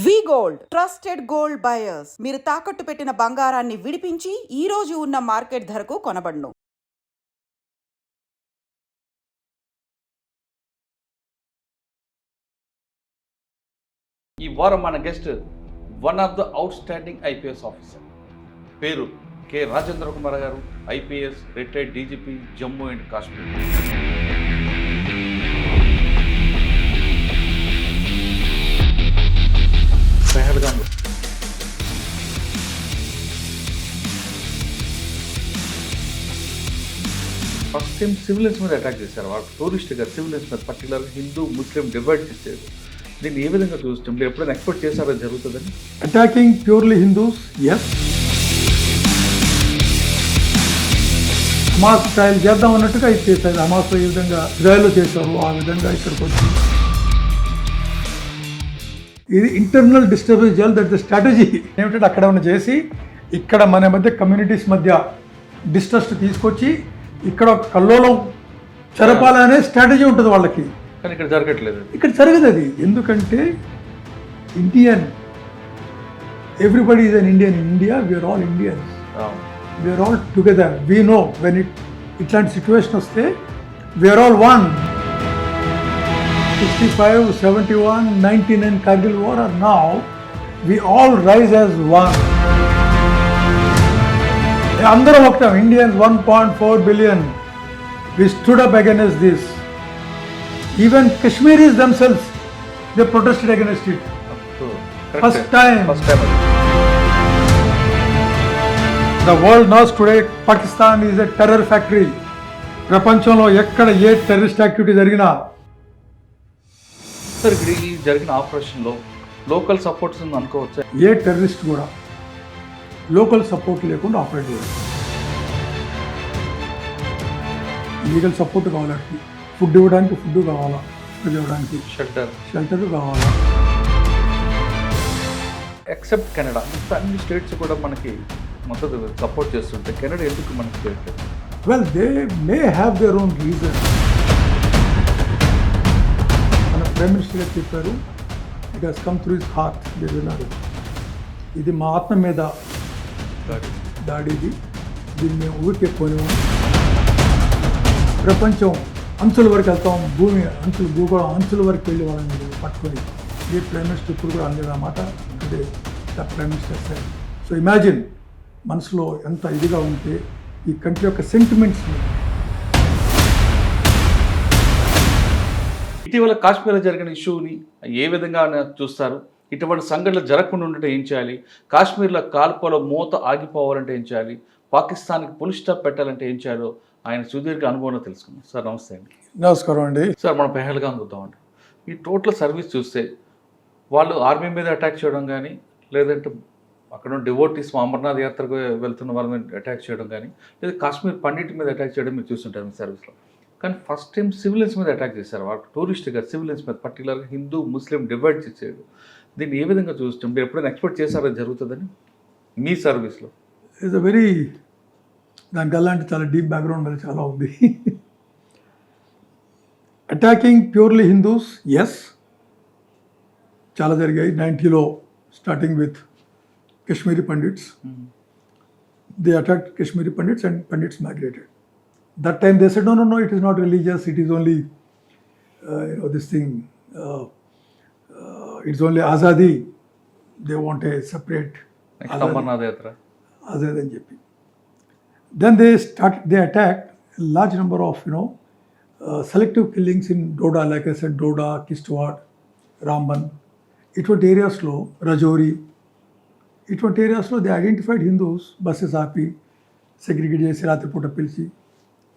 వి gold trusted gold buyers. మీరు తాకట్టు పెట్టిన బంగారాన్ని విడిపించి ఈ రోజు ఉన్న మార్కెట్ ధరకు కొనబడును. ఈ వారం మన guest one of the outstanding IPS officer, పేరు K Rajendra Kumar garu. IPS, retired DGP, Jammu and Kashmir. పెహల్గాంలో ఫస్ట్ టైం సివిలియన్స్ మీద అటాక్ చేశారు. వాళ్ళు టూరిస్ట్గా సివిలియన్స్ మీద, పర్టికులర్గా హిందూ ముస్లిం డివైడ్ చేసేది. దీన్ని ఏ విధంగా చూస్తాం? మీరు ఎప్పుడైనా ఎక్స్పెక్ట్ చేశారో జరుగుతుందని? Attacking purely Hindus, yes. Hamas style చేద్దాం అన్నట్టుగా ఇది చేశారు. హమాస్ ఈ విధంగా ఇజ్రాయెల్లో చేశారు, ఆ విధంగా ఇక్కడికి వచ్చి ఇది ఇంటర్నల్ డిస్టర్బెన్స్ చేయాలి. దట్ ద స్ట్రాటజీ ఏమిటంటే అక్కడ ఉన్న చేసి ఇక్కడ మన మధ్య కమ్యూనిటీస్ మధ్య డిస్ట్రస్ట్ తీసుకొచ్చి ఇక్కడ కల్లోలం చెరపాలనే స్ట్రాటజీ ఉంటుంది వాళ్ళకి. కానీ ఇక్కడ జరగట్లేదు. ఇక్కడ జరగదు అది. ఎందుకంటే Indian, everybody is an Indian. In India we are all Indians, we are all together. We know when ఇట్లాంటి సిచ్యువేషన్ వస్తే we are all one. 65, 71, 99 Kargil war, and now we all rise as one. అందరం ఒకటం. Indians 1.4 billion. We stood up against this. Even Kashmiris themselves, they protested against it. First time. The world knows today Pakistan is a terror factory. ప్రపంచంలో ఎక్కడ ఏ terrorist activity జరిగినా sir ఇక్కడ ఈ జరిగిన ఆపరేషన్లో local supports ఉంది అనుకోవచ్చు. ఏ టెర్రరిస్ట్ కూడా లోకల్ సపోర్ట్ లేకుండా ఆపరేట్ చేయదు. లీగల్ సపోర్ట్ కావాలి, ఫుడ్ ఇవ్వడానికి ఫుడ్ కావాలా, ఫుడ్ ఇవ్వడానికి షెల్టర్ కావాలా. ఎక్సెప్ట్ కెనడా, అన్ని స్టేట్స్ కూడా మనకి మద్దతు సపోర్ట్ చేస్తుంటే కెనడా ఎందుకు మనకి చేయట్లేదు? Well, they may have their own reason. మన ప్రైమ్ మినిస్టర్ గారు చెప్పారు, it has come through his heart. మీరు విన్నారు, ఇది మా ఆత్మ మీద దాడిది, దీన్ని మేము ఊరికే పోలేము. ప్రపంచం అంచుల వరకు వెళ్తాం, భూగోళం అంచుల వరకు వెళ్ళి వాళ్ళని పట్టుకొని. ఈ ప్రైమ్ మినిస్టర్ ఇప్పుడు కూడా అనేది అన్నమాట. అంటే the prime minister sir. So imagine మనసులో ఎంత ఇదిగా ఉంటే ఈ కంట్రీ యొక్క సెంటిమెంట్స్ని. ఇటీవల కాశ్మీర్లో జరిగిన ఇష్యూని ఏ విధంగా చూస్తారు? ఇటువంటి సంఘటనలు జరగకుండా ఉంటే ఏం చేయాలి? కాశ్మీర్లో కాల్పుల మూత ఆగిపోవాలంటే ఏం చేయాలి? పాకిస్తాన్కి పులి స్టాప్ పెట్టాలంటే ఏం చేయాలో ఆయన సుదీర్ఘ అనుభవంలో తెలుసుకున్నాం. సార్ నమస్తే అండి. నమస్కారం అండి. సార్ మనం పెహల్గాం చూద్దామండి. ఈ టోటల్ సర్వీస్ చూస్తే వాళ్ళు ఆర్మీ మీద అటాక్ చేయడం కానీ, లేదంటే అక్కడ డివోటీస్ అమర్నాథ్ యాత్రకు వెళ్తున్న వాళ్ళ మీద అటాక్ చేయడం కానీ, లేదా కాశ్మీర్ పండిట్ మీద అటాక్ చేయడం మీరు చూస్తుంటారు మీ సర్వీస్లో. కానీ ఫస్ట్ టైం సివిలియన్స్ మీద అటాక్ చేశారు. వాళ్ళు టూరిస్ట్గా సివిలియన్స్ మీద, పర్టికులర్గా హిందూ ముస్లిం డివైడ్ చేసేది. దీన్ని ఏ విధంగా చూస్తాం? మీరు ఎప్పుడైనా ఎక్స్పెక్ట్ చేశారో జరుగుతుందని మీ సర్వీస్లో? ఇట్స్ అ వెరీ, దానికి అలాంటి చాలా డీప్ బ్యాక్గ్రౌండ్ మీద చాలా ఉంది. అటాకింగ్ ప్యూర్లీ హిందూస్, ఎస్, చాలా జరిగాయి. 90లో starting with Kashmiri Pandits. They attacked Kashmiri Pandits and Pandits migrated. That time they said, no, it is not religious, it is only, this thing, it's only Azadi. They want a separate Amarnath Yatra. Azadi and JP. Then they attacked a large number of, selective killings in Doda, like I said, Doda, Kishtwar, Ramban. ఇటువంటి ఏరియాస్లో, రజౌరి, ఇటువంటి ఏరియాస్లో they identified Hindus, buses ఆపి segregate చేసి రాత్రిపూట పిలిచి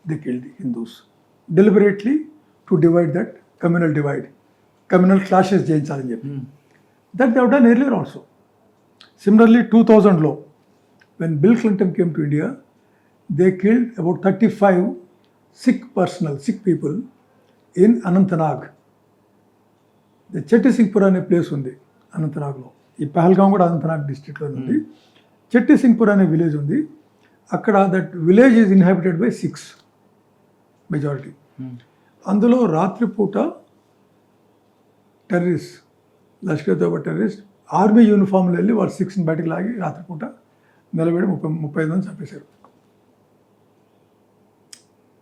they killed the Hindus deliberately to divide that communal clashes చేయించాలని చెప్పి. That they have done earlier also. Similarly 2000లో when Bill Clinton came to India, they killed about 35 Sikh people in Anantnag. Chetti Singhpur అనే place ఉంది అనంతనాగ్లో. ఈ పహల్గాం కూడా అనంతనాగ్ డిస్ట్రిక్ట్లో ఉంది. చెట్టి సింగ్పూర్ అనే విలేజ్ ఉంది. అక్కడ that village is inhabited by Sikh majority. అందులో రాత్రిపూట terrorist Lashkar Toiba terrorist army యూనిఫామ్లో వెళ్ళి వాళ్ళు 6ని బయటకు లాగి రాత్రిపూట నిలబడి 35 మంది చంపేశారు.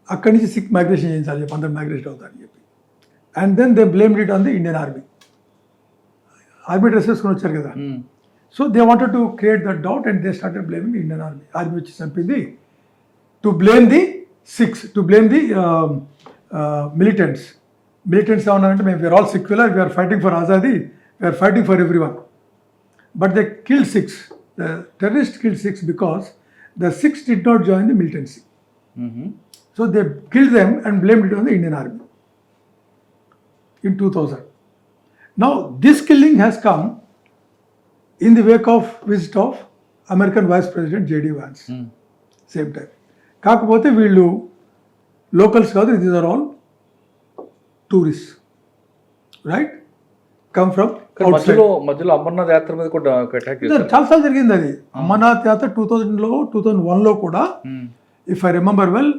అక్కడి నుంచి 6 మైగ్రేషన్ చేయించాలి చెప్పి అందరు మైగ్రేషన్ అవుతారని చెప్పి. And then they blamed it on the Indian army. Army dress వేసుకొని వచ్చారు కదా, so they wanted to create that doubt and they started blaming Indian army. Army వచ్చి చంపింది to blame the 6, to blame the militants. Militants ఏమన్నారంటే మేము we are all secular, we are fighting for azadi, we are fighting for every one. But they killed 6. The terrorists killed 6 because the 6 did not join the militancy. So they killed them and blamed it on the Indian Army in 2000. Now this killing has come in the wake of visit of American Vice President J.D. Vance. Same time. కాకపోతే వీళ్ళు locals కాదు, these are all tourist, right, come from మధ్యలో అమర్నాథ్ యాత్ర మీద కూడా attack చేశారు. చాలాసార్లు జరిగింది అది. అమర్నాథ్ యాత్ర 2001లో కూడా, if I remember well,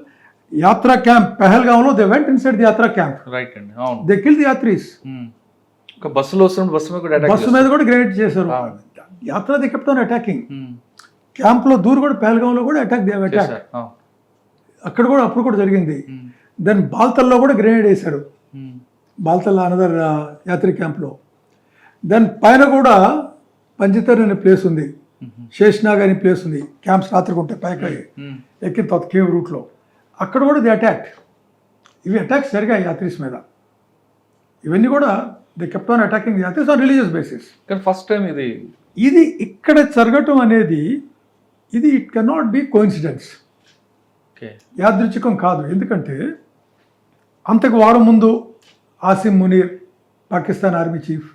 yatra camp పెహల్గాంలో they went inside the yatra camp. Right అండి, అవును. They kill the yatris. ఒక బస్సులో వస్తున్న బస్సు మీద కూడా గ్రెనేడ్ చేశారు. యాత్ర ది కెప్ట్ ఆన్ అటాకింగ్. క్యాంప్లో దూరు కూడా పెహల్గాంలో కూడా అటాక్ అక్కడ కూడా అప్పుడు కూడా జరిగింది. దెన్ బాల్తల్లో కూడా గ్రెనేడ్ వేశారు, బాల్తల్ అనదర్ యాత్రి క్యాంప్లో. దెన్ పైన కూడా పంచితర్ అనే ప్లేస్ ఉంది, శేష్నాగ్ అనే ప్లేస్ ఉంది, క్యాంప్స్ రాత్రికి ఉంటాయి పైకి ఎక్కిన తర్వాత కేవ్ రూట్లో. అక్కడ కూడా ది అటాక్. ఇవి అటాక్స్ జరిగాయి యాత్రీస్ మీద. ఇవన్నీ కూడా they kept on attacking the yatris on religious basis. కానీ ఫస్ట్ టైం ఇది ఇక్కడ జరగటం అనేది, ఇది ఇట్ కెనాట్ బి కోఇన్సిడెన్స్, యాదృచ్ఛికం కాదు. ఎందుకంటే అంతకు వారం ముందు ఆసిమ్ మునీర్, పాకిస్తాన్ ఆర్మీ చీఫ్,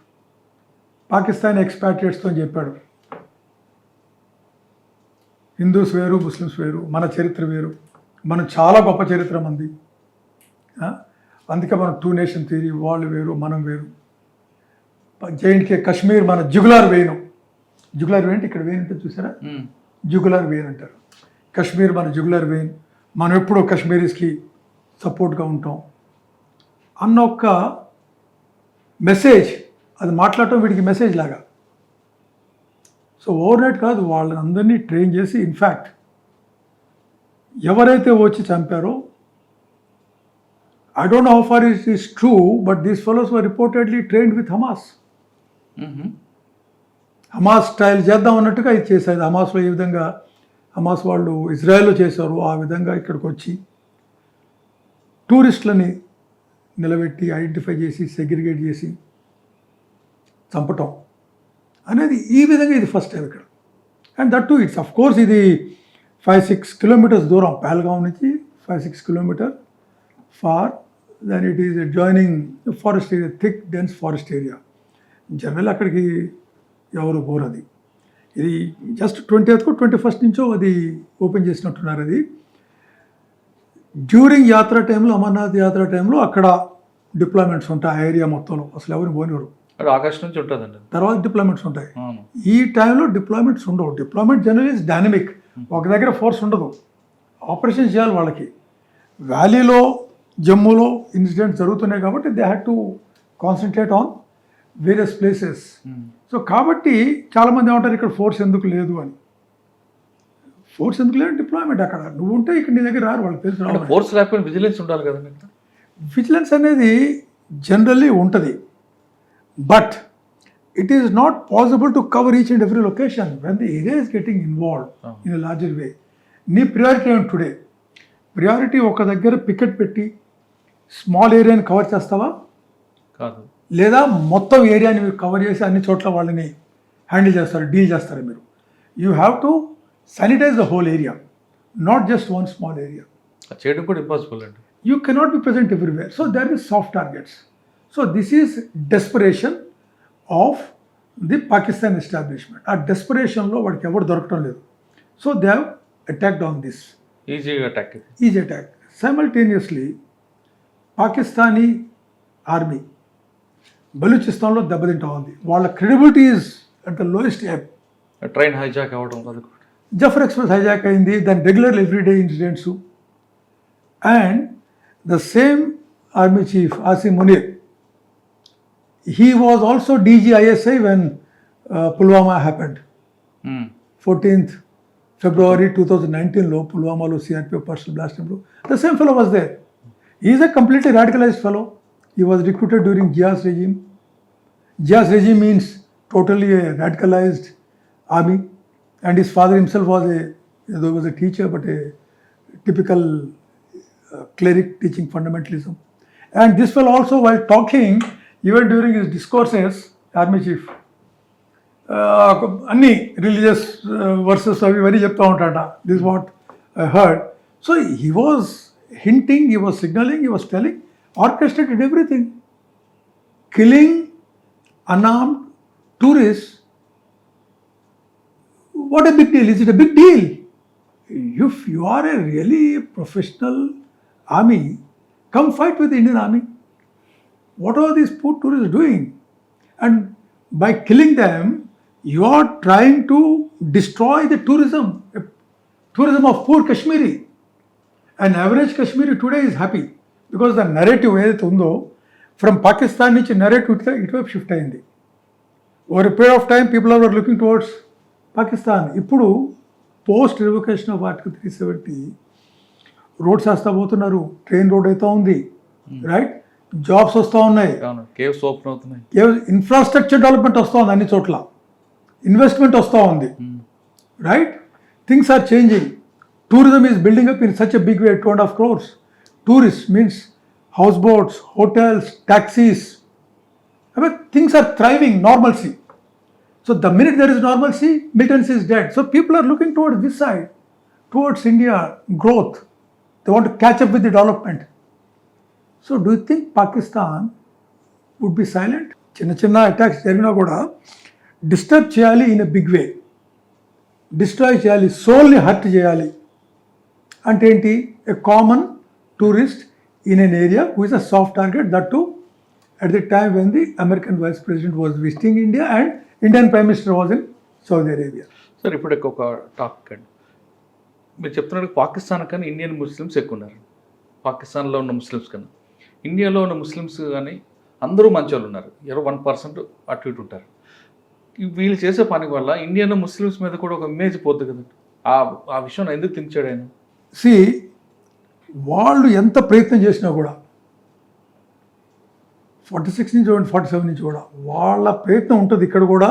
పాకిస్తాన్ ఎక్స్పాట్రియేట్స్తో చెప్పాడు, హిందూస్ వేరు, ముస్లిమ్స్ వేరు, మన చరిత్ర వేరు, మనం చాలా గొప్ప చరిత్ర మంది, అందుకే మనం 2 నేషన్ థియరీ, వాళ్ళు వేరు మనం వేరు. జైంట్కే కశ్మీర్ మన జుగులార్ వేను. జుగులార్ వేన్ ఇక్కడ వేన్ అంటే చూసారా, జుగులార్ వేన్ అంటారు. కశ్మీర్ మన జుగులార్ వేన్, మనం ఎప్పుడూ కశ్మీరీస్కి సపోర్ట్గా ఉంటాం అన్న ఒక మెసేజ్, అది మాట్లాడటం వీడికి మెసేజ్ లాగా. సో ఓవర్ నైట్ కాదు, వాళ్ళని అందరినీ ట్రైన్ చేసి, ఇన్ఫ్యాక్ట్ ఎవరైతే వచ్చి చంపారో, I don't know how far it is true, but these fellows were reportedly trained with Hamas. Hamas style చేద్దాం అన్నట్టుగా ఇది చేశారు. హమాస్లో ఏ విధంగా హమాస్ వాళ్ళు ఇజ్రాయెల్లో చేశారు, ఆ విధంగా ఇక్కడికి వచ్చి టూరిస్టులని నిలబెట్టి ఐడెంటిఫై చేసి సెగ్రిగేట్ చేసి చంపటం అనేది ఈ విధంగా ఇది ఫస్ట్ టైం ఇక్కడ. And that to it's of course ఇది 5-6 కిలోమీటర్స్ దూరం, పహల్గాం నుంచి 5-6 kilometre far. Then it is joining forest area, thick dense forest area. General అక్కడికి ఎవరు పోరు. అది ఇది జస్ట్ 20th 21st నుంచో అది ఓపెన్ చేసినట్టున్నారు. అది డ్యూరింగ్ యాత్ర టైంలో, అమర్నాథ్ యాత్ర టైంలో అక్కడ డిప్లాయ్మెంట్స్ ఉంటాయి ఆ ఏరియా మొత్తంలో, అసలు ఎవరు పోనివారు. ఆగస్ట్ నుంచి ఉంటుందండి, తర్వాత డిప్లాయ్మెంట్స్ ఉంటాయి. ఈ టైంలో డిప్లాయ్మెంట్స్ ఉండవు. డిప్లాయ్మెంట్ జనరల్ ఈజ్ డైనమిక్, ఒక దగ్గర ఫోర్స్ ఉండదు, ఆపరేషన్ చేయాలి వాళ్ళకి. వ్యాలీలో, జమ్మూలో ఇన్సిడెంట్స్ జరుగుతున్నాయి కాబట్టి they had to concentrate on various places. So కాబట్టి చాలామంది ఏమంటారు ఇక్కడ ఫోర్స్ ఎందుకు లేదు అని. ఫోర్స్ ఎందుకు లేదు, డిప్లాయ్మెంట్ అక్కడ నువ్వు ఉంటే ఇక్కడ నీ దగ్గర రారు, వాళ్ళకి తెలుసు. ఫోర్స్ లేకపోతే విజిలెన్స్ ఉండాలి కదండి. విజిలెన్స్ అనేది జనరల్లీ ఉంటుంది, but it is not possible to cover each and every location when the area is getting involved in a larger way. నీ ప్రియారిటీ ఏంటి టుడే? ప్రియారిటీ ఒక దగ్గర పికెట్ పెట్టి స్మాల్ ఏరియాని కవర్ చేస్తావా, కాదు, లేదా మొత్తం ఏరియాని మీరు కవర్ చేసి అన్ని చోట్ల వాళ్ళని హ్యాండిల్ చేస్తారు, డీల్ చేస్తారు మీరు. You have to sanitize the whole area, not just one small area. చేయడం కూడా ఇంపాసిబుల్ అండి. You cannot be present everywhere. So there is soft targets. So this is desperation of the Pakistan establishment. ఆ డెస్పరేషన్లో వాడికి ఎవరు దొరకడం లేదు. So they have attacked on this. Easy attack. Simultaneously Pakistani army బలూచిస్తాన్లో దెబ్బతింటా ఉంది. వాళ్ళ credibility is at the lowest ebb. Train hijack అవ్వడం, జఫర్ ఎక్స్ప్రెస్ హైజాక్ అయింది, దాని regular everyday incidents. And the same army chief Asim Munir He was also DG ISI when Pulwama happened. 14th February 2019 లో పుల్వామాలో CRPF personnel blast టైంలో the same fellow was there. Is a completely radicalised fellow. He was recruited during Jia's regime. Jia's regime means totally a radicalized army, and his father himself was a teacher, but a typical cleric teaching fundamentalism. And this fellow also, while talking, even during his discourses, army chief, అన్ని religious verses అవి ఇవన్నీ చెప్తూ ఉంటాడ. This what I heard. So he was hinting, he was signalling, he was telling, orchestrated everything. Killing unarmed tourists, what a big deal. Is it a big deal? If you are a really professional army, come fight with the Indian army. What are these poor tourists doing? And by killing them, you are trying to destroy the tourism of poor Kashmiri. An average Kashmiri today is happy. Because the narrative ఏదైతే ఉందో from Pakistan నుంచి narrative ఇటువైపు shift అయింది. Over a period of time people are looking towards Pakistan. ఇప్పుడు post revocation of article 370 roads వేస్తా పోతున్నారు, train road అయితే ఉంది, రైట్, జాబ్స్ వస్తూ ఉన్నాయి, కేవ్స్ ఓపెన్ అవుతున్నాయి, ఇన్ఫ్రాస్ట్రక్చర్ డెవలప్మెంట్ వస్తూ ఉంది, అన్ని చోట్ల ఇన్వెస్ట్మెంట్ వస్తూ ఉంది, right, things are changing. Tourism is building up in such a big way, 2.5 crores. Tourists means houseboats, hotels, taxis. I mean, things are thriving, normalcy. So the minute there is normalcy, militancy is dead. So people are looking towards this side, towards India, growth. They want to catch up with the development. So do you think Pakistan would be silent? చిన్న attacks జరిగినా కూడా disturb చేయాలి in a big way, destroy చేయాలి, సోల్ని hurt చేయాలి. అంటే ఏంటి? A common tourist in an area who is a soft target, that too at the time when the American Vice President was visiting India and Indian Prime Minister was in Saudi Arabia. Sir ఇప్పుడు ఒక topic అండి, మీరు చెప్తున్నట్టు పాకిస్తాన్ కన్నా Indian Muslims ఎక్కువ ఉన్నారు. పాకిస్తాన్లో ఉన్న ముస్లిమ్స్ కన్నా ఇండియాలో ఉన్న ముస్లిమ్స్ కానీ అందరూ మంచి వాళ్ళు ఉన్నారు, 1% అటు ఇటు ఉంటారు. వీళ్ళు చేసే పని వల్ల ఇండియన్ ముస్లిమ్స్ మీద కూడా ఒక ఇమేజ్ పోతుంది కదా. ఆ విషయం ఎందుకు థింక్ చేయడం ఆయన? See, వాళ్ళు ఎంత ప్రయత్నం చేసినా కూడా 46 నుంచి 47 నుంచి కూడా వాళ్ళ ప్రయత్నం ఉంటుంది. ఇక్కడ కూడా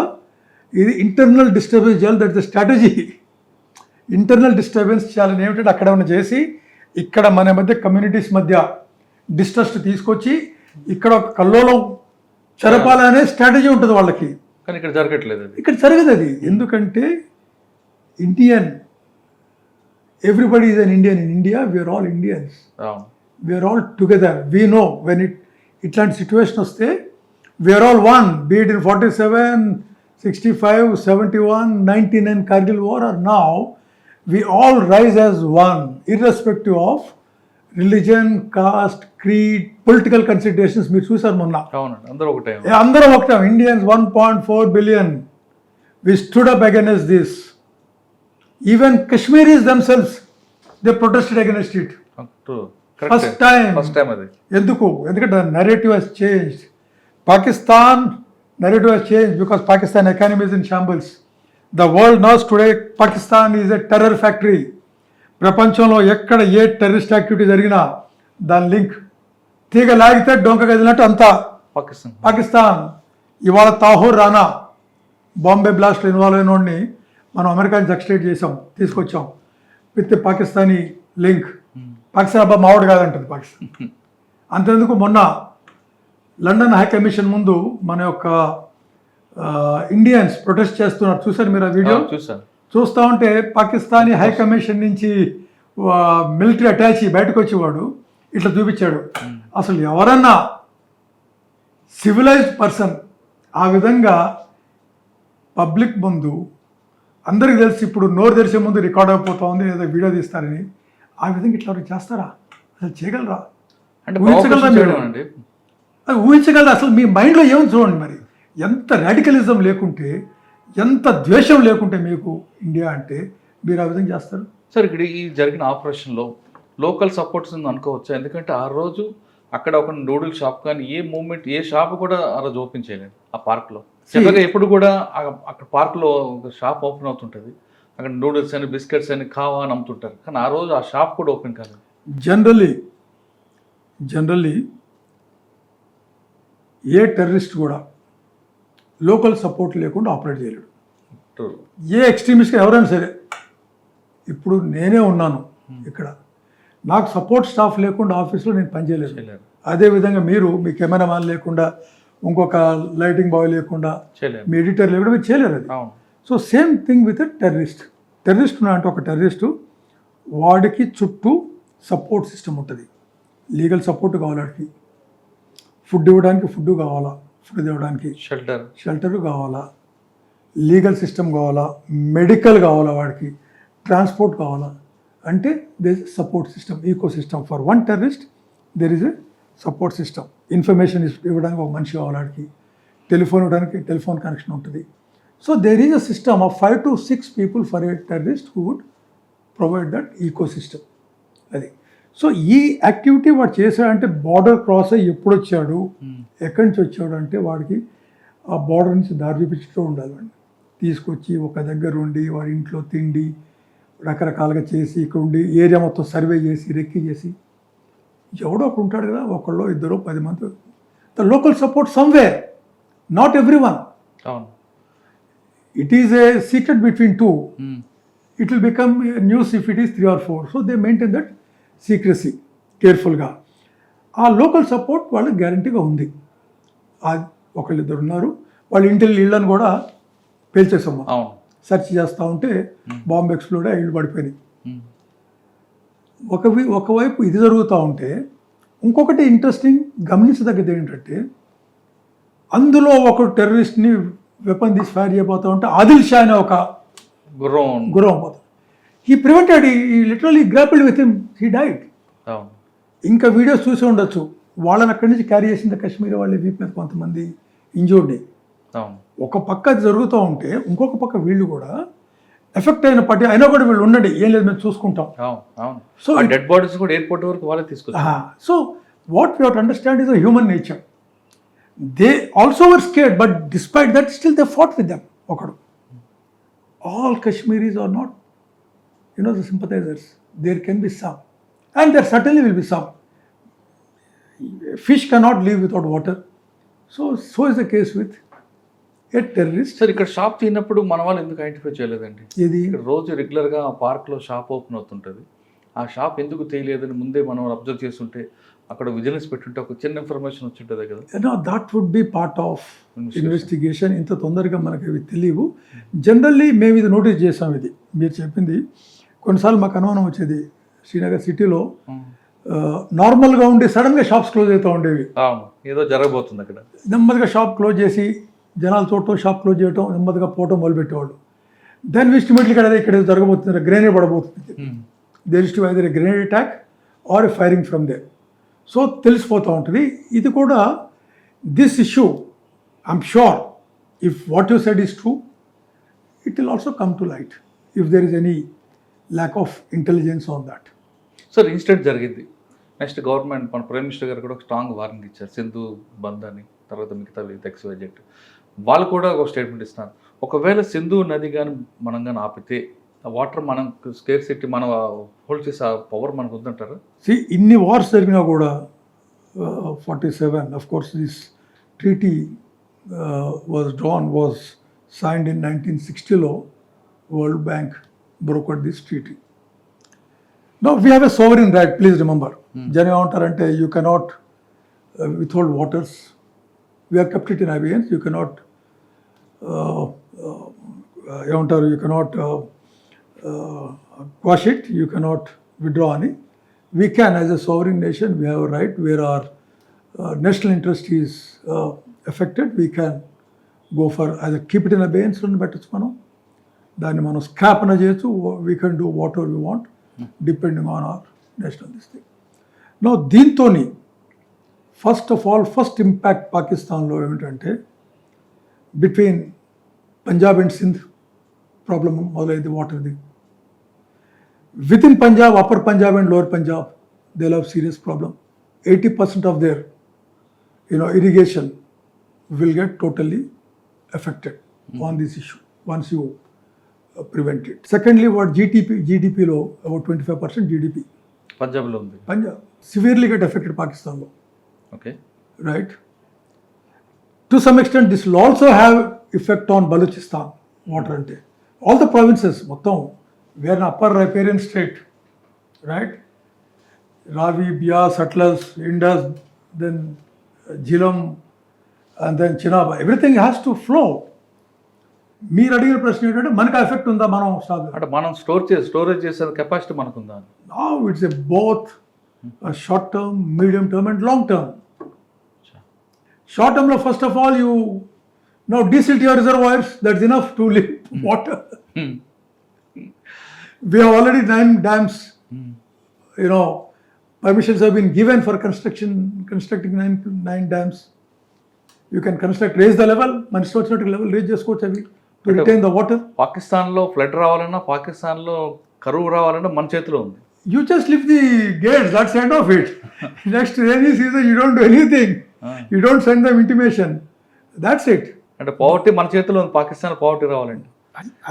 ఇది ఇంటర్నల్ డిస్టర్బెన్స్ చేయాలి, that the strategy. Internal disturbance చేయాలని ఏమిటంటే అక్కడ ఏమైనా చేసి ఇక్కడ మన మధ్య కమ్యూనిటీస్ మధ్య డిస్ట్రస్ట్ తీసుకొచ్చి ఇక్కడ ఒక కల్లోలం చెరపాలనే స్ట్రాటజీ ఉంటుంది వాళ్ళకి. కానీ ఇక్కడ జరగట్లేదు, ఇక్కడ జరగదు అది. ఎందుకంటే Indian, everybody is an Indian in India. We are all Indians. We are all together. We know when ఇట్లాంటి సిచ్యువేషన్ వస్తే we are all one, be it in 47, 65, 71, 99 Kargil war or now, we all rise as one, irrespective of religion, caste, creed, political considerations. మీరు చూసారు మొన్న, అందరూ ఒకటే. Indians 1.4 billion. We stood up against this. Even Kashmiris themselves, they protested against it. First time అది. ఎందుకు? ఎందుకంటే the narrative has changed. Pakistan narrative has changed because Pakistan economy is in shambles. The world knows today Pakistan is a terror factory. ప్రపంచంలో ఎక్కడ ఏ terrorist activity జరిగినా దాని link తీగ లాగితే డొంక కదిలినట్టు అంతా పాకిస్తాన్. ఇవాళ తాహూర్ రానా బాంబే బ్లాస్ట్ ఇన్వాల్వ్ అయిన వాడిని మనం అమెరికా నుంచి ఎక్స్ట్రేట్ చేసాం, తీసుకొచ్చాం విత్ పాకిస్తానీ లింక్. పాకిస్తాన్ అబ్బా మావాడు కాదంటుంది పాకిస్తాన్. అంతేందుకు మొన్న లండన్ హై కమిషన్ ముందు మన యొక్క ఇండియన్స్ ప్రొటెస్ట్ చేస్తున్నారు, చూసారు మీరు ఆ వీడియో? చూస్తూ ఉంటే పాకిస్తానీ హై కమిషన్ నుంచి మిలిటరీ అటాచీ బయటకు వచ్చేవాడు ఇట్లా చూపించాడు. అసలు ఎవరన్నా సివిలైజ్డ్ పర్సన్ ఆ విధంగా పబ్లిక్ ముందు, అందరికి తెలిసి ఇప్పుడు నోరు తెరిచే ముందు రికార్డ్ అయిపోతా ఉంది లేదా వీడియో తీస్తారని, ఆ విధంగా ఇట్లా చేస్తారా? అసలు చేయగలరా? అంటే ఊహించగలరా మీరు? అది ఊహించగలరా? అసలు మీ మైండ్లో ఏమని చూడండి. మరి ఎంత రాడికలిజం లేకుంటే, ఎంత ద్వేషం లేకుంటే మీకు ఇండియా అంటే మీరు ఆ విధంగా చేస్తారు? సార్ ఇక్కడ ఈ జరిగిన ఆపరేషన్లో లోకల్ సపోర్ట్స్ ఉంది అనుకోవచ్చా? ఎందుకంటే ఆ రోజు అక్కడ ఒక నూడిల్ షాప్ కానీ ఏ మూమెంట్ ఏ షాప్ కూడా ఆ రోజు ఓపెన్ చేయలేదు ఆ పార్క్లో. జనరల్గా ఎప్పుడు కూడా అక్కడ పార్క్లో ఒక షాప్ ఓపెన్ అవుతుంటుంది, అక్కడ నూడిల్స్ అని బిస్కెట్స్ అని కావా అని అమ్ముతుంటారు, కానీ ఆ రోజు ఆ షాప్ కూడా ఓపెన్ కాలేదు. జనరల్లీ ఏ టెర్రరిస్ట్ కూడా లోకల్ సపోర్ట్ లేకుండా ఆపరేట్ చేయలేడు. ఏ ఎక్స్ట్రీమిస్ట్ ఎవరైనా సరే, ఇప్పుడు నేనే ఉన్నాను ఇక్కడ, నాకు సపోర్ట్ స్టాఫ్ లేకుండా ఆఫీస్లో నేను పనిచేయలేదు. అదేవిధంగా మీరు మీ కెమెరామ్యాన్ లేకుండా, ఇంకొక లైటింగ్ బాయ్ లేకుండా, మీ ఎడిటర్ లేకుండా మీరు చేయలేరు అది. So same thing with terrorist అంటే ఒక టెర్రరిస్టు వాడికి చుట్టూ సపోర్ట్ సిస్టమ్ ఉంటుంది. లీగల్ సపోర్ట్ కావాలి, వాడికి ఫుడ్ ఇవ్వడానికి ఫుడ్ కావాలా, ఫుడ్ ఇవ్వడానికి షెల్టర్ కావాలా, లీగల్ సిస్టమ్ కావాలా, మెడికల్ కావాలా, వాడికి ట్రాన్స్పోర్ట్ కావాలా. అంటే the support system, eco system. For one terrorist there is a support system. Information ఇవ్వడానికి ఒక మనిషి కావాలి, వాడికి టెలిఫోన్ ఇవ్వడానికి టెలిఫోన్ కనెక్షన్ ఉంటుంది. So there is a system of 5 to 6 people for a terrorist who would provide that eco system. అది. సో ఈ యాక్టివిటీ వాడు చేశాడంటే బార్డర్ క్రాస్ అయ్యి ఎప్పుడు వచ్చాడు, ఎక్కడి నుంచి వచ్చాడు అంటే వాడికి ఆ బార్డర్ నుంచి దారి చూపించుతూ ఉండాలి. వాడిని తీసుకొచ్చి ఒక దగ్గర ఉండి వాడి ఇంట్లో తిండి రకరకాలుగా చేసి, ఇక్కడ ఉండి ఏరియా మొత్తం సర్వే చేసి రెక్కి చేసి, ఎవడో ఒకడు ఉంటాడు కదా, ఒకళ్ళు ఇద్దరు 10 మంది, the local support somewhere, not every one. It is a secret between 2. It will become news if it is 3 or 4. So they maintain that secrecy కేర్ఫుల్గా. ఆ లోకల్ సపోర్ట్ వాళ్ళకి గ్యారంటీగా ఉంది. ఒకళ్ళిద్దరు ఉన్నారు, వాళ్ళ ఇళ్ళని కూడా పేల్చేసాము, సెర్చ్ చేస్తూ ఉంటే బాంబు ఎక్స్ప్లోడ్ అయ్యి ఇళ్ళు పడిపోయినాయి. ఒకవైపు ఇది జరుగుతూ ఉంటే, ఇంకొకటి ఇంట్రెస్టింగ్ గమనించదగ్గది ఏంటంటే, అందులో ఒక టెర్రరిస్ట్ని వెపన్ తీసి ఫైర్ చేయబోతూ ఉంటే ఆదిల్ షా అనే ఒక గుర్రం పోతుంది. He prevented, he literally grappled with him, he died. ఇంకా వీడియోస్ చూసి ఉండొచ్చు, వాళ్ళని అక్కడి నుంచి క్యారీ చేసిన కాశ్మీర్ వాళ్ళ వీప్ మీద కొంతమంది ఇంజూర్డ్. ఒక పక్క అది జరుగుతూ ఉంటే ఇంకొక పక్క వీళ్ళు కూడా ఎఫెక్ట్ అయిన పార్టీ అయినా కూడా వీళ్ళు ఉండండి, ఏం లేదు మేము చూసుకుంటాం. సో డెడ్ బాడీస్ కూడా ఎయిర్పోర్ట్ వరకు వాళ్ళే తీసుకొచ్చారు. So what we have to understand is the human nature. They also were scared, but despite that still they fought with them. ఒకడు, all Kashmiris are not, the sympathizers. There can be some, and there certainly will be some. Fish cannot live without water. So is the case with a terrorist. Sir, ఇక్కడ shop తిన్నప్పుడు మన వాళ్ళు ఎందుకు identify చేయలేదండి? ఇది రోజు రెగ్యులర్గా ఆ పార్క్లో షాప్ ఓపెన్ అవుతుంటుంది, ఆ షాప్ ఎందుకు తెలియలేదని ముందే మనం అబ్జర్వ్ చేస్తుంటే, అక్కడ విజిలెన్స్ పెట్టుంటే ఒక చిన్న ఇన్ఫర్మేషన్ వచ్చి ఉంటుంది కదా. That would be part of investigation. ఇంత తొందరగా మనకి ఇవి తెలియవు. జనరల్లీ మేము ఇది నోటీస్ చేసాం. ఇది మీరు చెప్పింది కొన్నిసార్లు మాకు అనుమానం వచ్చేది. శ్రీనగర్ సిటీలో నార్మల్గా ఉండి సడన్గా షాప్స్ క్లోజ్ అవుతూ ఉండేవి. ఏదో జరగబోతుంది అక్కడ. నెమ్మదిగా షాప్ క్లోజ్ చేసి జనాలు చూడటం, షాప్ క్లోజ్ చేయటం, నెమ్మదిగా పోవటం మొదలుపెట్టేవాళ్ళు. దెన్ ఎస్టిమేట్లీ ఇక్కడ జరగబోతుంది, గ్రెనేడ్ పడబోతుంది. There is to either a grenade attack or a firing from there. So తెలిసిపోతూ ఉంటుంది. ఇది కూడా this issue, I'm sure if what you said is true, it will also come to light if there is any lack of intelligence on that. Sir, incident జరిగింది. Next government, మన prime minister గారు కూడా ఒక strong warning ఇచ్చారు, సింధు బంద్ అని, తర్వాత మిగతా XYZ వాళ్ళు కూడా ఒక స్టేట్మెంట్ ఇస్తున్నారు. ఒకవేళ సింధు నది కానీ మనం కానీ ఆపితే ఆ వాటర్ మనం స్కేర్ సిటీ మనం హోల్డ్ చేసే ఆ పవర్ మనకు ఉందంటారా? ఇన్ని వార్స్ జరిగినా కూడా 47, of course this treaty was signed in 1960లో World Bank brokered this treaty. Now we have a sovereign right, please remember. జనం ఏమంటారంటే you cannot withhold waters. We have kept it in abeyance. You cannot you cannot quash it, you cannot withdraw any. We can, as a sovereign nation, we have a right where our national interest is affected. We can go for either keep it in abeyance and better మనం దాన్ని మనం scrap అన్న చేయొచ్చు. We can do whatever we want depending on our national this thing. Now దీంతోని first impact పాకిస్తాన్లో ఏమిటంటే between Punjab and Sindh problem మొదలైంది వాటర్ది. With in Punjab, upper Punjab and lower Punjab, they have serious problem. 80% of their, irrigation will get totally affected on this issue once you prevent it. Secondly, what GDP low, about 25% GDP. పంజాబ్లో ఉంది. Punjab severely get affected Pakistan low, okay. right? To some extent, this will also have effect on Balochistan, water ante. All the provinces, మొత్తం, we are in upper riparian state, right? Ravi, Bias, Atlas, Indus, then Jhelum, and then Chenab, everything has to flow. మీరు అడిగిన ప్రశ్న ఏంటంటే మనకు effect ఉందా, మనం stop. అంటే మనం స్టోరేజ్ చేసే capacity మనకుందా? Now it's a both a short term, medium term and long term. Short term lo, first of all, you now desilt your reservoirs, that's enough to live water. We have already 9 dams, permissions have been given for constructing 9 dams. You can raise the level, మన ఇష్టం వచ్చినట్టు level raise చేసుకోవచ్చు అవి to retain the water. పాకిస్తాన్లో flood రావాలన్నా, పాకిస్తాన్లో కరువు రావాలన్నా మన చేతిలో ఉంది. You just lift the gates, that's the end of it. Next rainy season, you don't do anything. You don't send them intimation. That's it. అంటే పవర్టీ మన చేతిలో ఉంది, పాకిస్తాన్ పవర్టీ రావాలండి.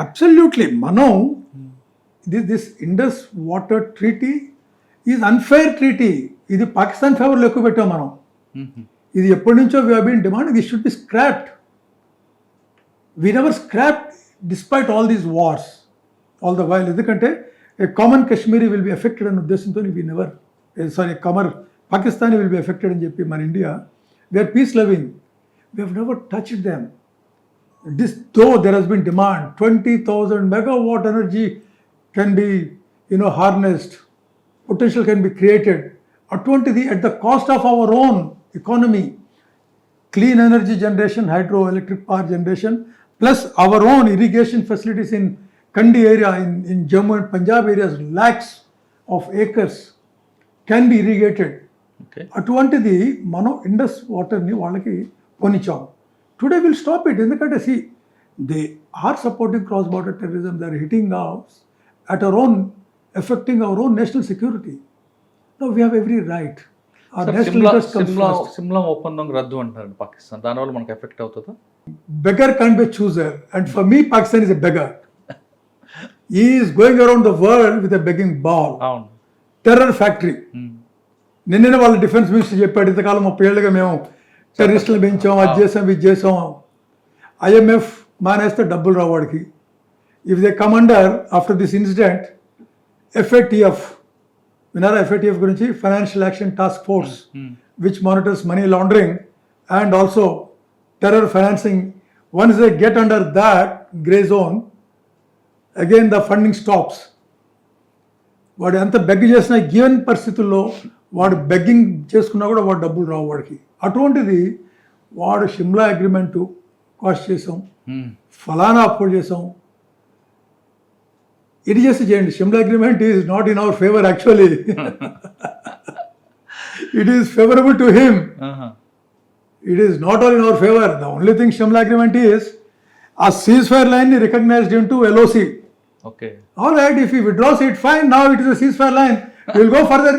Absolutely. మనం, this Indus Water Treaty is unfair treaty. ఇది పాకిస్తాన్ ఫేవర్లో ఎక్కువ పెట్టాం మనం. ఇది ఎప్పటి నుంచో we have been demanding this should be scrapped. We never scrapped despite all these wars, all the while. ఎందుకంటే a common Kashmiri will be affected అనే ఉద్దేశంతో we never, Pakistani will be affected అని చెప్పి మన India, they are peace loving. We have never touched them. This, though there has been demand, 20,000 megawatt energy can be, harnessed, potential can be created. అటువంటిది at the cost of our own economy, clean energy generation, hydroelectric power generation, plus our own irrigation facilities in Kandi area, in Jammu and Punjab areas, lakhs of acres can be irrigated. Okay. అటువంటిది మనం ఇండస్ వాటర్ని వాళ్ళకి కొనిచ్చాం. Today will stop it. ఎందుకంటే they are supporting cross border terrorism, they are hitting us at our own, affecting our own national security. No we have every right. Simla ఒప్పందం రద్దు అంటారు పాకిస్తాన్, దానివల్ల మనకు ఎఫెక్ట్ అవుతుందా? Beggar can't be a chooser, and for me Pakistan is a beggar. He is going around the world with a begging bowl. అవును. Terror factory. నిన్న వాళ్ళ defence minister చెప్పాడు, ఇంతకాలం 30 ఏళ్ళుగా మేము టెర్రరిస్టులు పెంచాం, అది చేసాం, ఇది చేసాం. ఐఎంఎఫ్ మానేస్తే డబ్బులు రావు వాడికి. If they come under after this incident FATF, విన్నారా FATF గురించి? Financial action task force, which monitors money laundering and also terror financing. Once they get under that grey zone, again the funding stops. వాడు ఎంత beg చేసినా given పరిస్థితుల్లో వాడు begging చేసుకున్నా కూడా వాడు డబ్బులు రావు వాడికి. అటువంటిది వాడు షిమ్లా అగ్రిమెంటు కాస్ట్ చేసాం, ఫలానా అప్పోర్డ్ చేసాం, ఇది చేసి చేయండి. Shimla agreement is not in our favour actually. It is favourable to him. It is not all in our favor. The only thing Shimla agreement is a ceasefire line recognized into LOC. Okay. All right, if he withdraws it, fine. Now it is a ceasefire line. We will go further.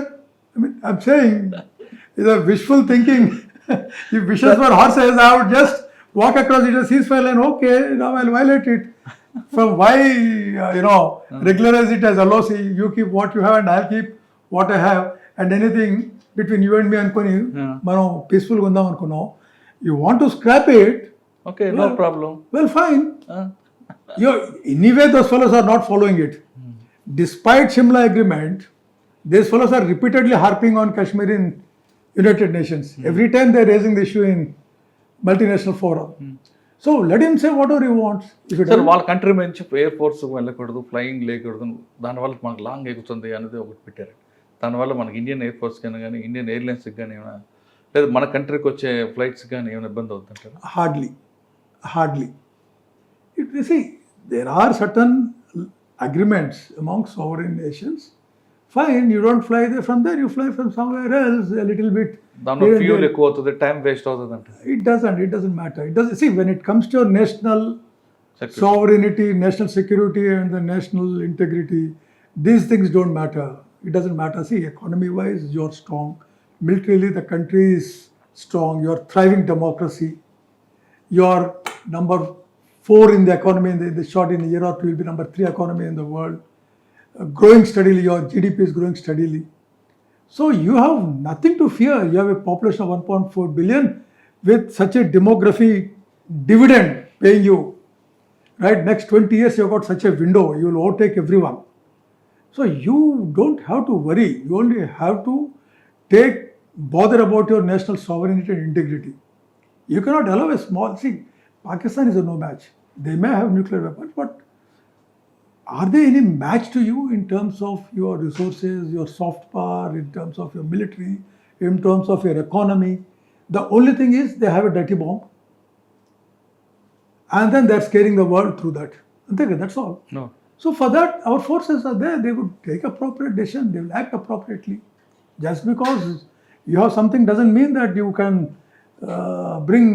I mean, I'm saying it's a wishful thinking. If wishes were horses, I would just walk across it as a ceasefire line. Okay, now I'll violate it. From why, regularize it as LOC? You keep what you have and I'll keep what I have. And anything between you and me అనుకొని మనం పీస్ఫుల్గా ఉందాం అనుకున్నాం. You want to scrap it, okay, no problem, well fine. Anyway those fellows are not following it. Despite Shimla agreement, these fellows are repeatedly harping on Kashmir in United Nations. Every time they are raising the issue in multinational forum. So let him say whatever he wants. Sir, వాళ్ళ country నుంచి air force వెళ్ళకూడదు, flying లేకూడదు, దానివల్ల మనకు long ఎగుతుంది అనేది ఒకటి పెట్టారు. దానివల్ల మనకి ఇండియన్ ఎయిర్ ఫోర్స్ కానీ ఇండియన్ ఎయిర్లైన్స్కి కానీ ఏమైనా, లేదా మన కంట్రీకి వచ్చే ఫ్లైట్స్ కానీ ఏమైనా ఇబ్బంది అవుతుంటారు? Hardly. There are certain agreements among sovereign nations. Fine, you don't fly there from there, you fly from somewhere else a little bit. దానిలో ఫ్యూల్ ఎక్కువ అవుతుంది, టైం వేస్ట్ అవుతుంది అంటే. It doesn't matter. See, when it comes to your national sovereignty, national security and the national integrity, these things don't matter. It doesn't matter. See, economy-wise, you're strong. militarily the country is strong, you are thriving democracy, you are number 4 in the economy in the short in a year or two, will be number 3 economy in the world, growing steadily, your GDP is growing steadily. So you have nothing to fear. You have a population of 1.4 billion with such a demography dividend paying you. Right, next 20 years you've got such a window, you will overtake everyone. So you don't have to worry. You only have to bother about your national sovereignty and integrity. You cannot allow a small, see, Pakistan is a no match. They may have nuclear weapons, but are they any match to you in terms of your resources, your soft power, in terms of your military, in terms of your economy? The only thing is they have a dirty bomb. And then they're scaring the world through that. That's all. No. So for that, our forces are there. They would take appropriate decision. They will act appropriately. Just because you have something doesn't mean that you can bring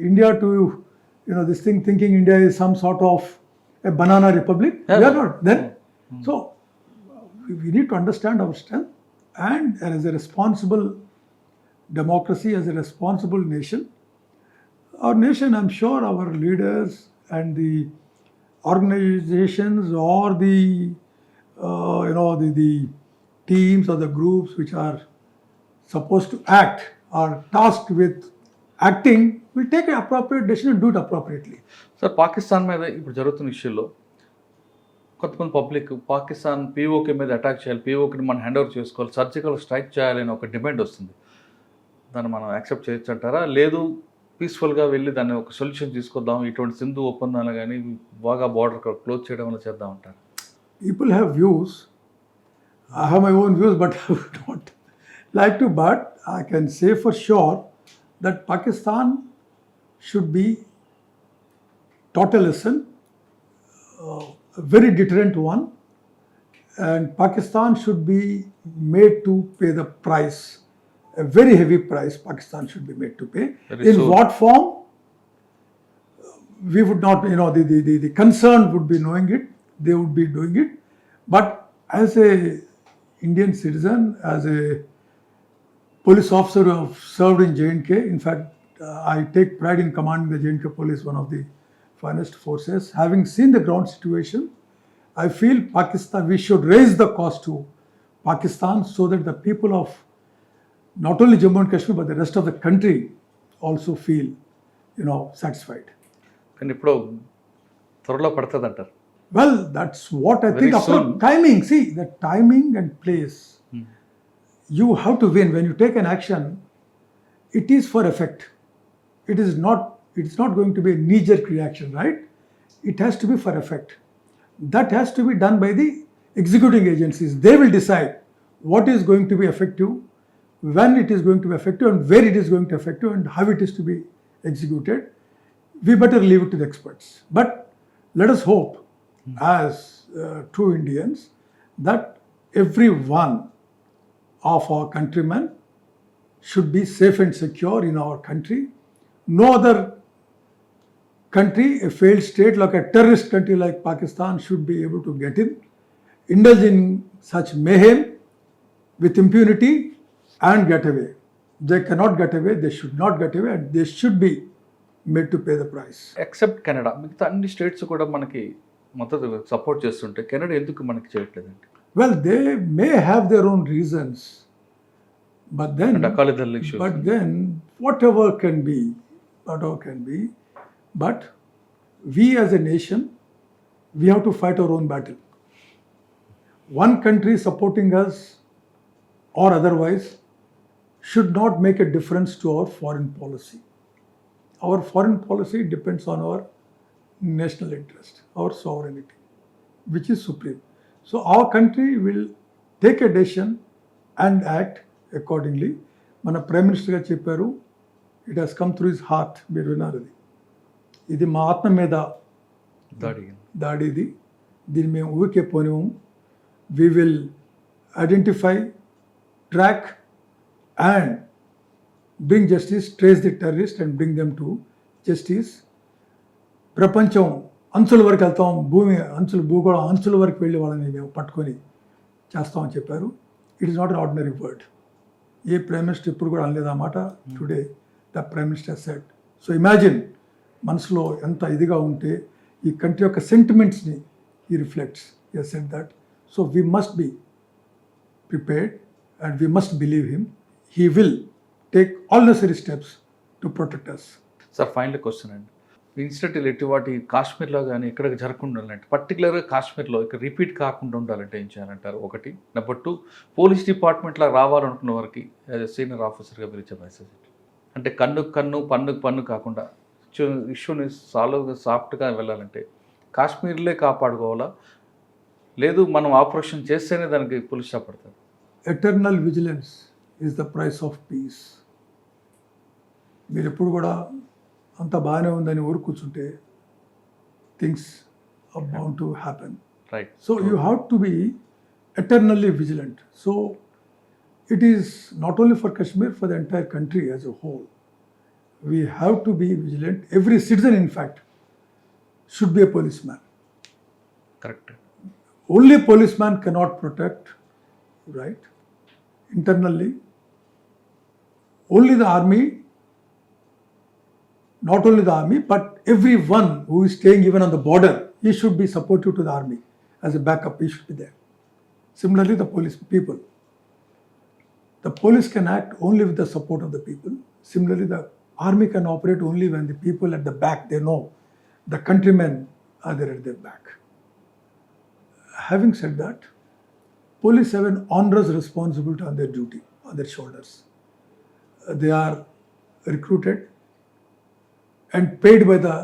India to, this thing, thinking India is some sort of a banana republic. Yeah. We are not. Then, so we need to understand our strength, and as a responsible democracy, as a responsible nation, our nation, I'm sure our leaders and the organizations or the teams or the groups which are supposed to act, are tasked with acting, will take an appropriate decision and do it appropriately. Sir Pakistan మీద ఇప్పుడు జరుగుతున్న ఇష్యూలో కొంతమంది public Pakistan PoK మీద attack చేయాలి, పీఓకేని మనం hand over చేసుకోవాలి, surgical strike చేయాలని ఒక డిమాండ్ వస్తుంది. దాన్ని మనం యాక్సెప్ట్ చేయొచ్చు అంటారా? లేదు పీస్ఫుల్గా వెళ్ళి దాన్ని ఒక సొల్యూషన్ తీసుకొద్దాం, ఇటువంటి సింధు ఒప్పందాలు కానీ బాగా బార్డర్ క్లోజ్ చేయడం వల్ల చేద్దాం అంటారు? People have views. I have my own views, but I would not like to. But I can say for sure that Pakistan should be taught a lesson, a very deterrent one, and Pakistan should be made to pay the price, a very heavy price Pakistan should be made to pay. Very In soon. what form? We would not, the concern would be knowing it, they would be doing it. But as a Indian citizen, as a police officer who have served in J&K, in fact, I take pride in commanding the J&K police, one of the finest forces. Having seen the ground situation, I feel Pakistan, we should raise the cost to Pakistan so that the people of not only Jammu and Kashmir, but the rest of the country also feel, satisfied. కానీ ఇప్పుడు త్వరలో పడుతుంది అంటారు. Well, that's what I Very think. After soon. timing, see, the timing and place, you have to win. When you take an action, it is for effect. It's not going to be a knee-jerk reaction, right? It has to be for effect. That has to be done by the executing agencies. They will decide what is going to be effective, when it is going to be effective, and where it is going to be effective, and how it is to be executed. We better leave it to the experts. But let us hope, as true Indians, that every one of our countrymen should be safe and secure in our country. No other country, a failed state like a terrorist country like Pakistan, should be able to get in, indulge in such mayhem with impunity and get away. They cannot get away, they should not get away, and they should be made to pay the price. Except Canada, మిగతా అన్ని states కూడా మనకి మద్దతు support చేస్తుంటే Canada ఎందుకు మనకి చేయట్లేదండి? Well, they may have their own reasons, but then, అంటే Akali Dal issues. but then whatever can be, but we as a nation, we have to fight our own battle. One country supporting us or otherwise should not make a difference to our foreign policy. Our foreign policy depends on our national interest, our sovereignty, which is supreme. So our country will take a decision and act accordingly. మన prime minister గారు చెప్పారు, it has come through his heart. మీరు విన్నారు, ఇది మా ఆత్మ మీద దాడి, దీన్ని మేము ఊరికే పోనివ్వము. We will identify, track and bring justice, trace the terrorists and bring them to justice. ప్రపంచం అంచుల వరకు వెళ్తాం, భూగోళం అంచుల వరకు వెళ్ళి వాళ్ళని మేము పట్టుకొని చేస్తామని చెప్పారు. It is not an ordinary word. A prime minister ఇప్పుడు కూడా అనలేదు ఆ మాట. Today the prime minister said. So imagine మనసులో ఎంత ఇదిగా ఉంటే ఈ కంట్రీ యొక్క సెంటిమెంట్స్ని ఈ reflects. He has said that. So we must be prepared and we must believe him. He will take all necessary steps to protect us. Sir final question అండి, incident ఇలాంటి వాటి కాశ్మీర్లో కానీ ఇక్కడ జరగకుండా ఉండాలంటే, పర్టికులర్గా కాశ్మీర్లో ఇక రిపీట్ కాకుండా ఉండాలంటే ఏం చేయాలంటారు? ఒకటి. నెంబర్ 2, పోలీస్ డిపార్ట్మెంట్లో రావాలనుకున్న వారికి యాజ్ ఎ సీనియర్ ఆఫీసర్గా మీరు ఇచ్చే మెసేజ్ అంటే కన్ను పన్ను కాకుండా ఇష్యూని సాఫ్ట్గా వెళ్ళాలంటే కాశ్మీర్లే కాపాడుకోవాలా, లేదు మనం ఆపరేషన్ చేస్తేనే దానికి పోలీస్ స్టాప్ పడతారు? Eternal vigilance is the price of peace. మీరు ఎప్పుడు కూడా అంత బాగానే ఉందని ఊరు కూర్చుంటే things are bound to happen. Right. So you have to be eternally vigilant. So it is not only for Kashmir, for the entire country as a whole. We have to be vigilant. Every citizen, in fact, should be a policeman. Correct. Only policeman cannot protect, right? Internally, only the army, not only the army, but everyone who is staying even on the border, he should be supportive to the army as a backup. He should be there. Similarly, the police people. The police can act only with the support of the people. Similarly, the army can operate only when the people at the back, they know the countrymen are there at their back. Having said that, police have an onerous responsibility on their duty, on their shoulders. They are recruited and paid by the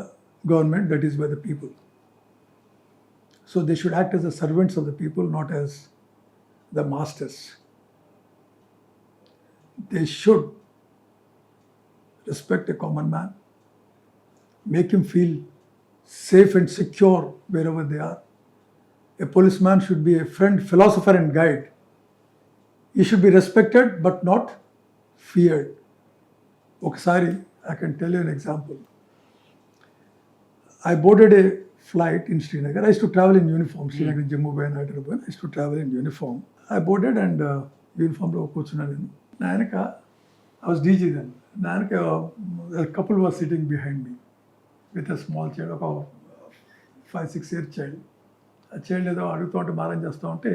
government, that is by the people. So they should act as the servants of the people, not as the masters. They should respect a common man, make him feel safe and secure wherever they are. A policeman should be a friend, philosopher and guide. He should be respected but not feared. Okasari, I can tell you an example. I boarded a flight in Srinagar. I used to travel in uniform. Srinagar, Jammu, and Hyderabad. I used to travel in uniform. I boarded and uniform lo కూర్చున్నాను. Nanaka, I was DG then. Nanaka, a couple was sitting behind me with a small child, about 5-6 year child. ఆ child ఏదో అడుగుతూ ఉంటే మారం చేస్తూ ఉంటే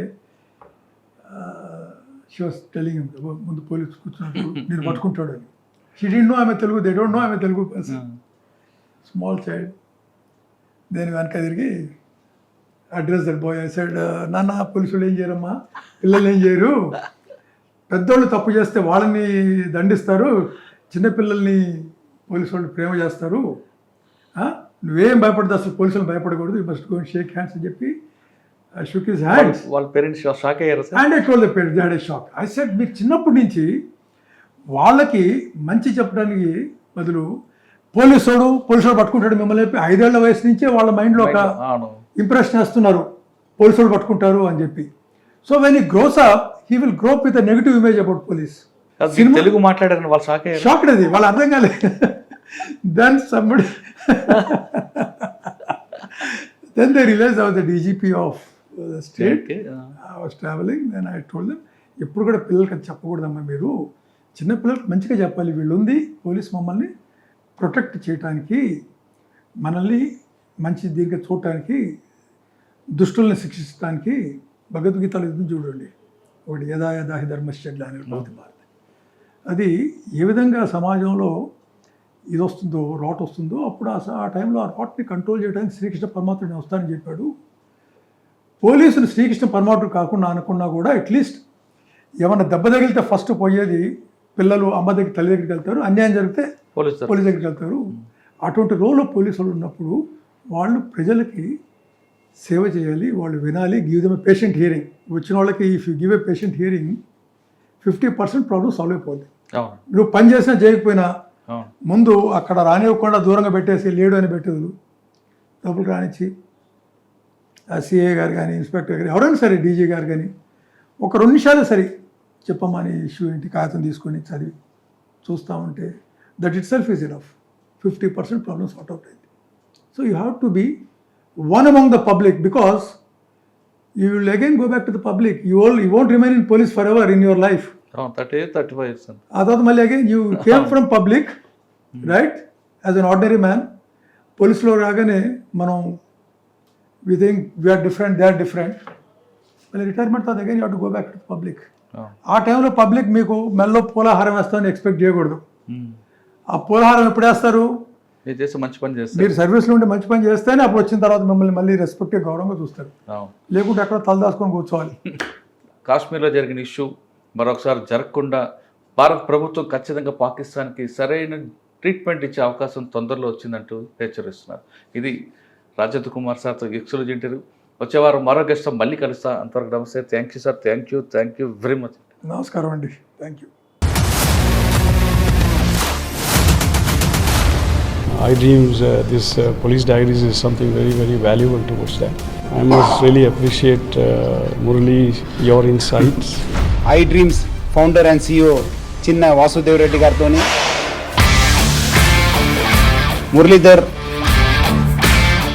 she was telling ముందు police కూర్చున్నట్టు నేను పట్టుకుంటాడు అని. షీ డింట్ నో ఆమె తెలుగు, దే డోంట్ నో ఆమె తెలుగు పర్సన్, స్మాల్ చైల్డ్. నేను వెనక తిరిగి address that boy. I said, నాన్న పోలీసులు ఏం చేయరమ్మా, పిల్లలు ఏం చేయరు, పెద్దోళ్ళు తప్పు చేస్తే వాళ్ళని దండిస్తారు, చిన్నపిల్లల్ని పోలీసు వాళ్ళు ప్రేమ చేస్తారు, నువ్వేం భయపడదు, అసలు పోలీసులు భయపడకూడదు, you must go and shake hands అని చెప్పి I shook his hands. వాళ్ళ పేరెంట్స్ షాక్ అయ్యారు sir. And I told the parents, they had a shock. I said, మీరు చిన్నప్పటి నుంచి వాళ్ళకి మంచి చెప్పడానికి బదులు పోలీసుడు పట్టుకుంటాడు మిమ్మల్ని 5 ఏళ్ల వయసు నుంచే వాళ్ళ మైండ్లో ఒక ఇంప్రెషన్ వేస్తున్నారు, పోలీసుడు పట్టుకుంటారు అని చెప్పి. So when he grows up, he will grow up with a negative image about police. Telugu మాట్లాడారని వాళ్ళు షాక్ అయ్యారు. షాక్ అది, వాళ్ళు అర్థం కాలేదు. Then somebody then they realized I was the DGP of the state. Okay. I was traveling, then I told them, ఎప్పుడు కూడా పిల్లలకి అది చెప్పకూడదమ్మా, మీరు చిన్న పిల్లలకి మంచిగా చెప్పాలి, వీళ్ళు ఉంది పోలీస్ మమ్మల్ని ప్రొటెక్ట్ చేయడానికి, మనల్ని మంచి దీనిగా చూడటానికి, దుష్టుల్ని శిక్షించడానికి. భగవద్గీతలో ఇది చూడండి, ఒకటి యదా యదా హి ధర్మశ్చర్య అని భవతి భారతి. అది ఏ విధంగా సమాజంలో ఇది వస్తుందో, రాట్ వస్తుందో, అప్పుడు ఆ టైంలో ఆ రాట్ని కంట్రోల్ చేయడానికి శ్రీకృష్ణ పరమాత్ముడు నేను వస్తానని చెప్పాడు. పోలీసులు శ్రీకృష్ణ పరమాత్ముడు కాకుండా అనుకున్నా కూడా అట్లీస్ట్ ఏమన్నా దెబ్బ తగిలితే ఫస్ట్ పోయేది పిల్లలు అమ్మ దగ్గర, తల్లి దగ్గరికి వెళ్తారు, అన్యాయం జరిగితే పోలీస్ దగ్గరికి వెళ్తారు. అటువంటి రోల్లో పోలీసులు ఉన్నప్పుడు వాళ్ళు ప్రజలకి సేవ చేయాలి, వాళ్ళు వినాలి, గివ్ దెమ్ ఏ పేషెంట్ హియరింగ్. వచ్చిన వాళ్ళకి if you give a patient hearing 50% problem solve అయిపోద్ది. నువ్వు పని చేసినా చేయకపోయినా ముందు అక్కడ రానివ్వకుండా దూరంగా పెట్టేసి లేడు అని పెట్టేది, డబ్బులు రానిచ్చి సిఏ గారు కానీ, ఇన్స్పెక్టర్ గారు, ఎవరైనా సరే, డీజీ గారు కానీ ఒక 2 నిమిషాలు సరే చెప్పమ్మా నీ ఇష్యూ ఏంటి, కాగితం తీసుకొని చదివి చూస్తూ ఉంటే that itself is enough. 50% problem sort out అయింది. So you have to be one among the public, because you will again go back to the public. You won't remain in police for ever in your life. 35 years అండి. ఆ తర్వాత మళ్ళీ again you came from public right as an ordinary man. పోలీసులో రాగానే మనం we think we're different, they are different. మళ్ళీ retirement తర్వాత again you have to go back to public. ఆ టైంలో పబ్లిక్ మీకు మెల్లో పూలహారం వేస్తామని ఎక్స్పెక్ట్ చేయకూడదు. ఆ పూలహారం ఎప్పుడు వేస్తారు? మీరు చేస్తే మంచి పని చేస్తారు. మీరు సర్వీస్లో ఉండి మంచి పని చేస్తేనే అప్పుడు వచ్చిన తర్వాత మిమ్మల్ని మళ్ళీ రెస్పెక్ట్ గౌరవంగా చూస్తారు. లేకుంటే అక్కడ తలదాచుకొని కూర్చోవాలి. కాశ్మీర్లో జరిగిన ఇష్యూ మరొకసారి జరగకుండా భారత ప్రభుత్వం ఖచ్చితంగా పాకిస్తాన్కి సరైన ట్రీట్మెంట్ ఇచ్చే అవకాశం తొందరలో వచ్చిందంటూ హెచ్చరిస్తున్నారు. ఇది రాజేంద్ర కుమార్ సార్తో ఎక్స్క్లూజివ్ ఇంటర్వ్యూ. వచ్చే వారం మరో గెస్ట్తో మళ్ళీ కలుస్తా. అంతవరకు నమస్తే. Thank you sir. Thank you very much. నమస్కారం అండి. Thank you. iDreams, this police diaries is something very, very valuable towards that. I must really appreciate Murali, your insights. iDreams founder and CEO Chinna Vasudev Reddy గారితో Muralidhar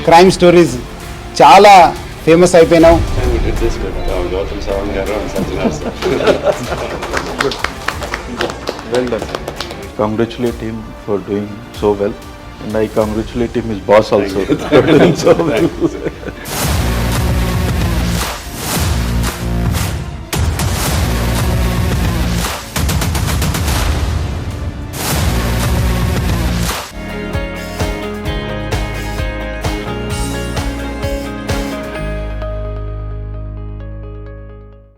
crime stories చాలా famous అయిపోయినావు. We did this with Gautam Savangaru and Sajjan sir. Well done. Congratulate him for doing so well, and I congratulate him, his boss also, for doing so well.